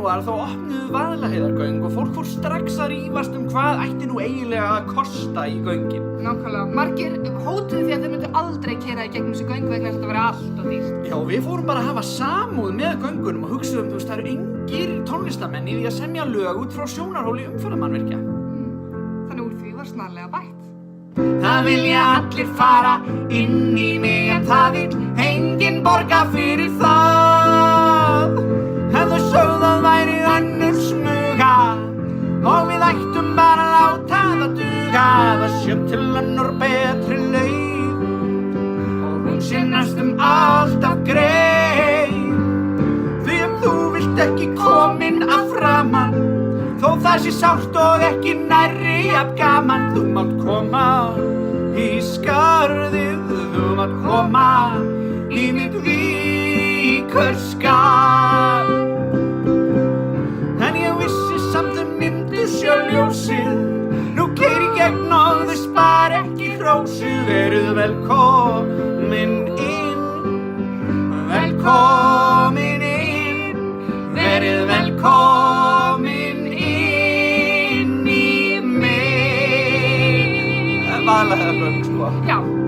janúar þá opnuðu Vaðlaheiðargöng og fólk fór strax að rífast hvað ætti nú eiginlega að kosta í göngin. Nákvæmlega. Margir hótuðu því að þeir myndu aldrei keyra í gegnum þessi göng vegna þess að þetta væri allt of dýrt. Já, við fórum bara að hafa samúð með göngunum og hugsuðum, það eru engir tónlistamenn í því að semja lög út frá sjónarhóli umferðarmannvirkja. Þannig úr því var snarlega bætt. Það vilja allir fara inn í mig en það vill enginn borga fyrir það. Hefðu sögð að væri önnur smuga og við ættum bara að láta það duga. Það sé til önnur betri leið og hún sé næstum alltaf greið. Því þú vilt ekki komin að framan þó það sé sárt og ekki nærri jafn gaman. Þú mátt koma í skarðið, þú mátt koma í mitt víkurskap. En ég vissi samt myndu sjá ljósið, nú keyri gegn og þau spari ekki hrósið. Verið velkomin inn, velkomin inn, verið velkomin inn í mig. Vaðlaheiðargöng, sko. Já.